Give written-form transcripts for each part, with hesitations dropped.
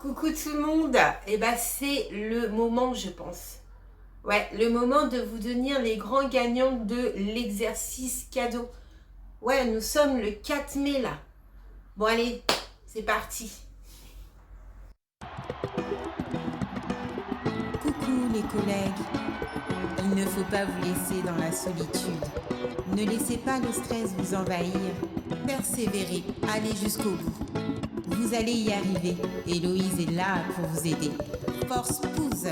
Coucou tout le monde, et c'est le moment je pense. Ouais, le moment de vous devenir les grands gagnants de l'exercice cadeau. Ouais, nous sommes le 4 mai là. Bon allez, c'est parti. Coucou les collègues, il ne faut pas vous laisser dans la solitude. Ne laissez pas le stress vous envahir. Persévérez, allez jusqu'au bout. Vous allez y arriver. Héloïse est là pour vous aider. Force pousse.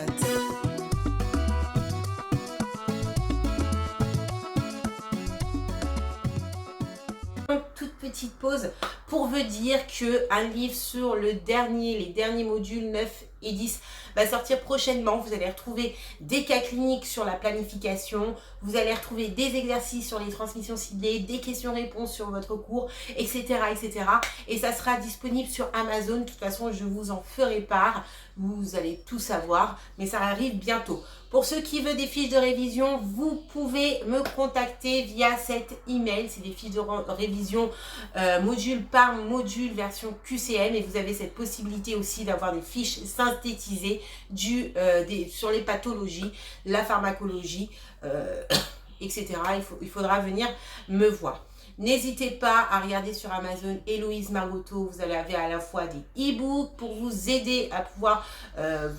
Toute petite pause pour vous dire qu'un livre sur les derniers modules 9 et 10 va sortir prochainement. Vous allez retrouver des cas cliniques sur la planification, vous allez retrouver des exercices sur les transmissions ciblées, des questions-réponses sur votre cours, etc., etc. Et ça sera disponible sur Amazon. De toute façon, je vous en ferai part. Vous allez tout savoir, mais ça arrive bientôt. Pour ceux qui veulent des fiches de révision, vous pouvez me contacter via cet email. C'est des fiches de révision module par module version QCM, et vous avez cette possibilité aussi d'avoir des fiches synthétisées sur les pathologies, la pharmacologie, etc. Il faudra venir me voir. N'hésitez pas à regarder sur Amazon Héloïse Margoteau. Vous allez avoir à la fois des e-books pour vous aider à pouvoir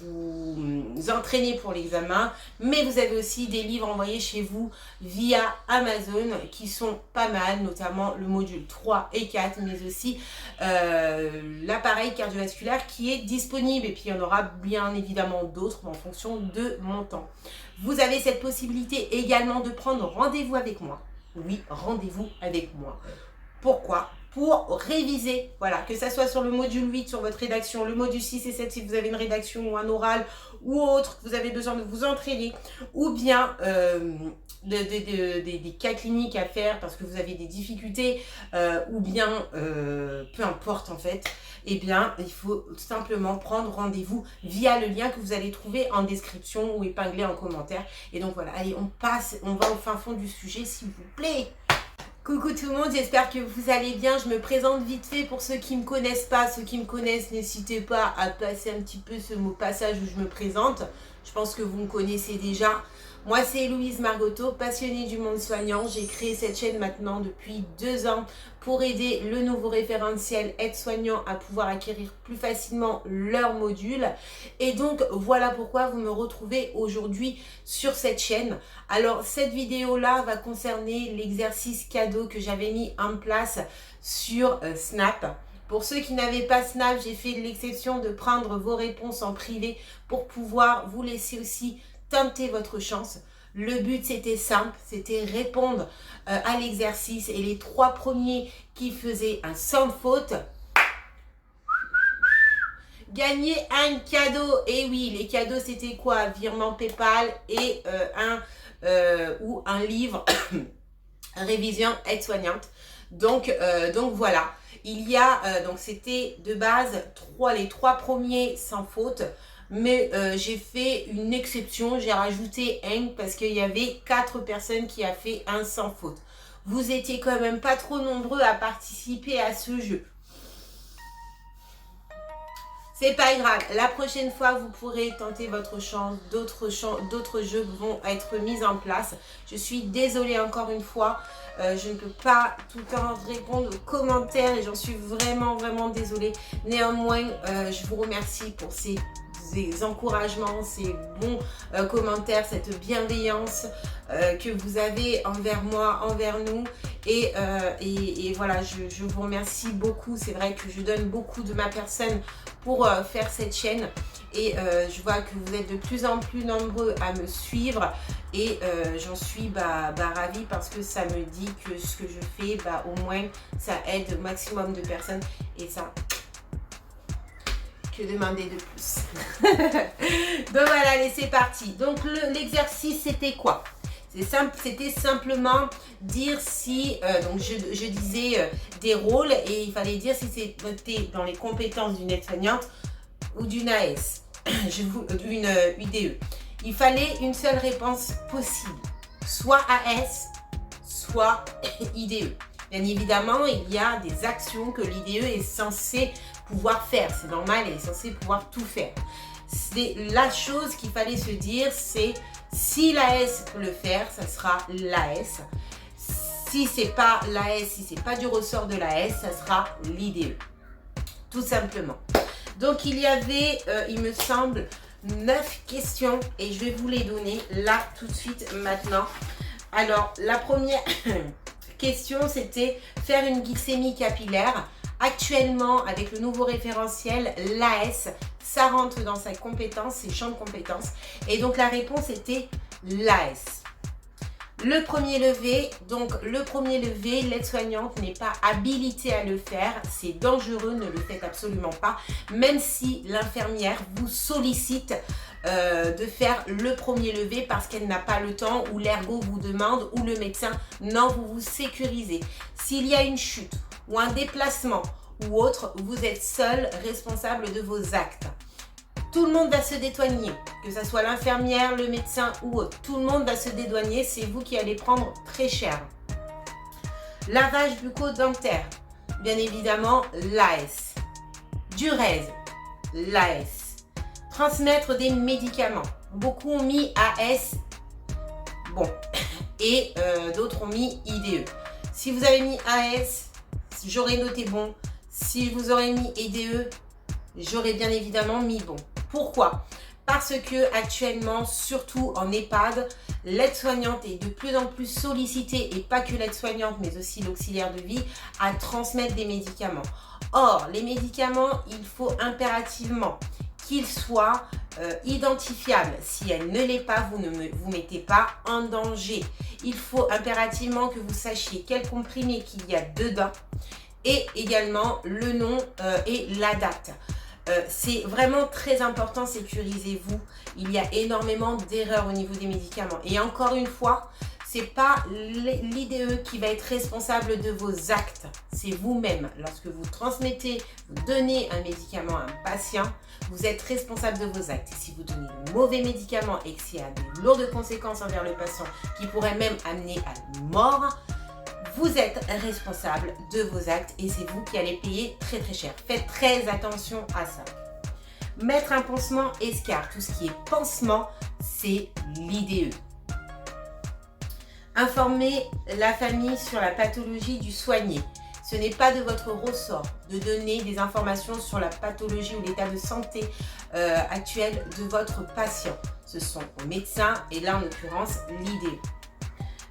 vous entraîner pour l'examen, mais vous avez aussi des livres envoyés chez vous via Amazon qui sont pas mal, notamment le module 3 et 4, mais aussi l'appareil cardiovasculaire qui est disponible. Et puis il y en aura bien évidemment d'autres en fonction de mon temps. Vous avez cette possibilité également de prendre rendez-vous avec moi. Oui, rendez-vous avec moi. Pourquoi? Pour réviser, voilà, que ça soit sur le module 8, sur votre rédaction, le module 6 et 7 si vous avez une rédaction ou un oral ou autre, vous avez besoin de vous entraîner, ou bien des cas cliniques à faire parce que vous avez des difficultés, ou bien peu importe en fait, eh bien il faut simplement prendre rendez-vous via le lien que vous allez trouver en description ou épinglé en commentaire. Et donc voilà, allez, on va au fin fond du sujet s'il vous plaît. Coucou tout le monde, j'espère que vous allez bien. Je me présente vite fait pour ceux qui ne me connaissent pas. Ceux qui me connaissent, n'hésitez pas à passer un petit peu ce mot passage où je me présente. Je pense que vous me connaissez déjà. Moi, c'est Héloïse Margoteau, passionnée du monde soignant. J'ai créé cette chaîne maintenant depuis 2 ans pour aider le nouveau référentiel aide-soignant à pouvoir acquérir plus facilement leur module. Et donc, voilà pourquoi vous me retrouvez aujourd'hui sur cette chaîne. Alors, cette vidéo-là va concerner l'exercice cadeau que j'avais mis en place sur Snap. Pour ceux qui n'avaient pas Snap, j'ai fait l'exception de prendre vos réponses en privé pour pouvoir vous laisser aussi tenter votre chance. Le but c'était simple, c'était répondre à l'exercice, et les 3 premiers qui faisaient un sans faute gagner un cadeau. Et oui, les cadeaux c'était quoi? Virement PayPal et un livre révision aide-soignante. Donc voilà, il y a donc c'était de base les 3 premiers sans faute. Mais j'ai fait une exception, j'ai rajouté un parce qu'il y avait 4 personnes qui a fait un sans faute. Vous étiez quand même pas trop nombreux à participer à ce jeu. C'est pas grave, la prochaine fois vous pourrez tenter votre chance, d'autres jeux vont être mis en place. Je suis désolée encore une fois, je ne peux pas tout le temps répondre aux commentaires et j'en suis vraiment désolée. Néanmoins, je vous remercie pour ces encouragements, ces bons commentaires, cette bienveillance que vous avez envers moi, envers nous. Et voilà, je vous remercie beaucoup. C'est vrai que je donne beaucoup de ma personne pour faire cette chaîne, et je vois que vous êtes de plus en plus nombreux à me suivre, et j'en suis ravie parce que ça me dit que ce que je fais, au moins ça aide au maximum de personnes, et ça, que demander de plus. Donc voilà, allez, c'est parti. Donc l'exercice c'était quoi? C'est simple, c'était simplement dire si, donc je disais des rôles, et il fallait dire si c'était dans les compétences d'une aide-soignante ou d'une AS, d'une UDE. Il fallait une seule réponse possible, soit AS, soit IDE. Bien évidemment, il y a des actions que l'IDE est censé pouvoir faire. C'est normal, elle est censée pouvoir tout faire. C'est la chose qu'il fallait se dire, c'est si l'AS peut le faire, ça sera l'AS. Si c'est pas l'AS, si c'est pas du ressort de l'AS, ça sera l'IDE. Tout simplement. Donc il y avait, il me semble, 9 questions et je vais vous les donner là tout de suite maintenant. Alors la première question, c'était faire une glycémie capillaire. Actuellement, avec le nouveau référentiel, l'AS, ça rentre dans sa compétence, ses champs de compétences. Et donc la réponse était l'AS. Le premier levé, l'aide-soignante n'est pas habilitée à le faire, c'est dangereux, ne le faites absolument pas, même si l'infirmière vous sollicite de faire le premier levé parce qu'elle n'a pas le temps ou l'ergo vous demande ou le médecin, non, vous vous sécurisez. S'il y a une chute ou un déplacement ou autre, vous êtes seul responsable de vos actes. Tout le monde va se dédouaner, que ce soit l'infirmière, le médecin ou autre. Tout le monde va se dédouaner, c'est vous qui allez prendre très cher. Lavage bucco-dentaire, bien évidemment, l'AS. Durez, l'AS. Transmettre des médicaments. Beaucoup ont mis AS, bon, et d'autres ont mis IDE. Si vous avez mis AS, j'aurais noté bon. Si vous aurez mis IDE, j'aurais bien évidemment mis bon. Pourquoi? Parce que actuellement, surtout en EHPAD, l'aide-soignante est de plus en plus sollicitée, et pas que l'aide-soignante, mais aussi l'auxiliaire de vie, à transmettre des médicaments. Or, les médicaments, il faut impérativement qu'ils soient identifiables. Si elle ne l'est pas, vous ne vous mettez pas en danger. Il faut impérativement que vous sachiez quel comprimé qu'il y a dedans et également le nom et la date. C'est vraiment très important, sécurisez-vous. Il y a énormément d'erreurs au niveau des médicaments. Et encore une fois, c'est pas l'IDE qui va être responsable de vos actes. C'est vous-même. Lorsque vous transmettez, vous donnez un médicament à un patient, vous êtes responsable de vos actes. Et si vous donnez le mauvais médicament et que c'est à de lourdes conséquences envers le patient qui pourrait même amener à la mort, vous êtes responsable de vos actes et c'est vous qui allez payer très très cher. Faites très attention à ça. Mettre un pansement escarre. Tout ce qui est pansement, c'est l'IDE. Informer la famille sur la pathologie du soigné. Ce n'est pas de votre ressort de donner des informations sur la pathologie ou l'état de santé actuel de votre patient. Ce sont aux médecins et là en l'occurrence l'IDE.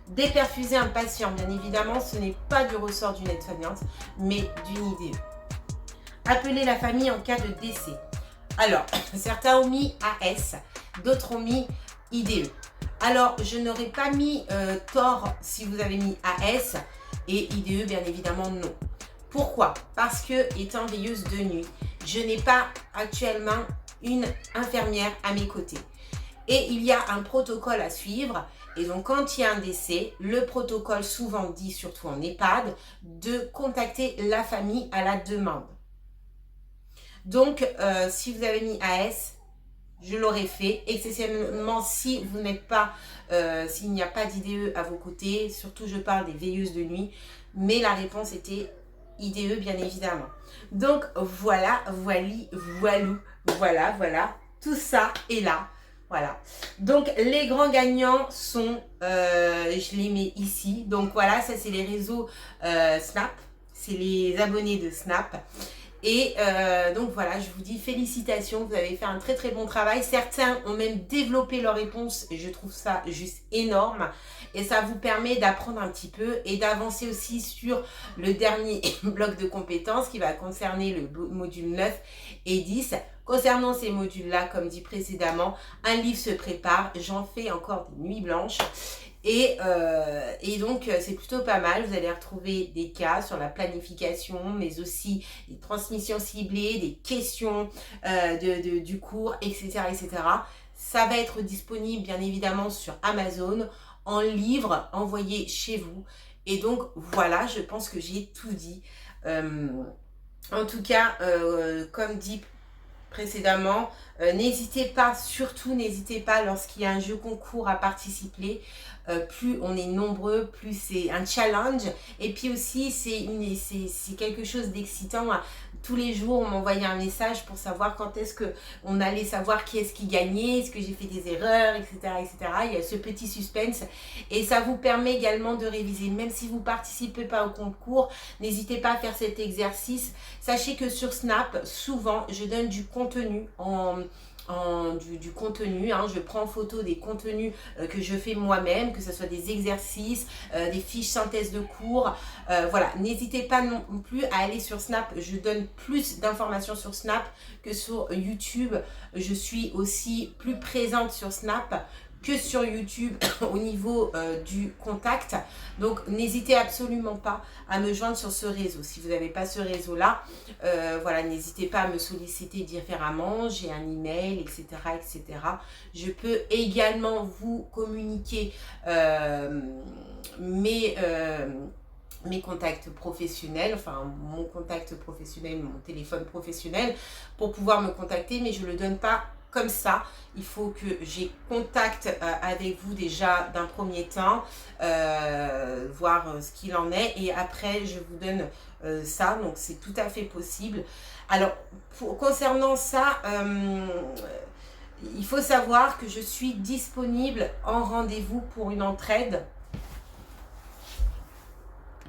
Déperfuser un patient, bien évidemment, ce n'est pas du ressort d'une aide-soignante, mais d'une IDE. Appeler la famille en cas de décès. Alors, certains ont mis AS, d'autres ont mis IDE. Alors, je n'aurais pas mis tort si vous avez mis AS et IDE, bien évidemment, non. Pourquoi? Parce que, étant veilleuse de nuit, je n'ai pas actuellement une infirmière à mes côtés. Et il y a un protocole à suivre. Et donc, quand il y a un décès, le protocole souvent dit, surtout en EHPAD, de contacter la famille à la demande. Donc, si vous avez mis AS, je l'aurais fait, exceptionnellement si vous n'êtes pas, s'il n'y a pas d'IDE à vos côtés, surtout je parle des veilleuses de nuit, mais la réponse était IDE bien évidemment. Donc voilà, voilà, tout ça est là. Voilà, donc les grands gagnants sont, je les mets ici, donc voilà, ça c'est les réseaux Snap, c'est les abonnés de Snap. Et donc voilà, je vous dis félicitations, vous avez fait un très très bon travail. Certains ont même développé leurs réponses et je trouve ça juste énorme. Et ça vous permet d'apprendre un petit peu et d'avancer aussi sur le dernier bloc de compétences qui va concerner le module 9 et 10. Concernant ces modules-là, comme dit précédemment, un livre se prépare. J'en fais encore des nuits blanches. Et donc, c'est plutôt pas mal. Vous allez retrouver des cas sur la planification, mais aussi des transmissions ciblées, des questions du cours, etc., etc. Ça va être disponible, bien évidemment, sur Amazon, en livre, envoyé chez vous. Et donc, voilà, je pense que j'ai tout dit. En tout cas, comme dit précédemment, n'hésitez pas, surtout n'hésitez pas lorsqu'il y a un jeu concours à participer. plus on est nombreux, plus c'est un challenge. Et puis aussi, c'est quelque chose d'excitant. Tous les jours, on m'envoyait un message pour savoir quand est-ce qu'on allait savoir qui est-ce qui gagnait, est-ce que j'ai fait des erreurs, etc., etc. Il y a ce petit suspense et ça vous permet également de réviser. Même si vous ne participez pas au concours, n'hésitez pas à faire cet exercice. Sachez que sur Snap, souvent, je donne du contenu du contenu, hein. Je prends en photo des contenus que je fais moi-même, que ce soit des exercices, des fiches synthèse de cours, voilà, n'hésitez pas non plus à aller sur Snap, je donne plus d'informations sur Snap que sur YouTube, je suis aussi plus présente sur Snap que sur YouTube au niveau du contact. Donc n'hésitez absolument pas à me joindre sur ce réseau. Si vous n'avez pas ce réseau-là, voilà, n'hésitez pas à me solliciter différemment. J'ai un email, etc., etc. Je peux également vous communiquer mes contacts professionnels, enfin mon contact professionnel, mon téléphone professionnel pour pouvoir me contacter, mais je ne le donne pas comme ça. Il faut que j'ai contact avec vous déjà d'un premier temps, voir ce qu'il en est, et après je vous donne ça, donc c'est tout à fait possible. Alors concernant ça, il faut savoir que je suis disponible en rendez-vous pour une entraide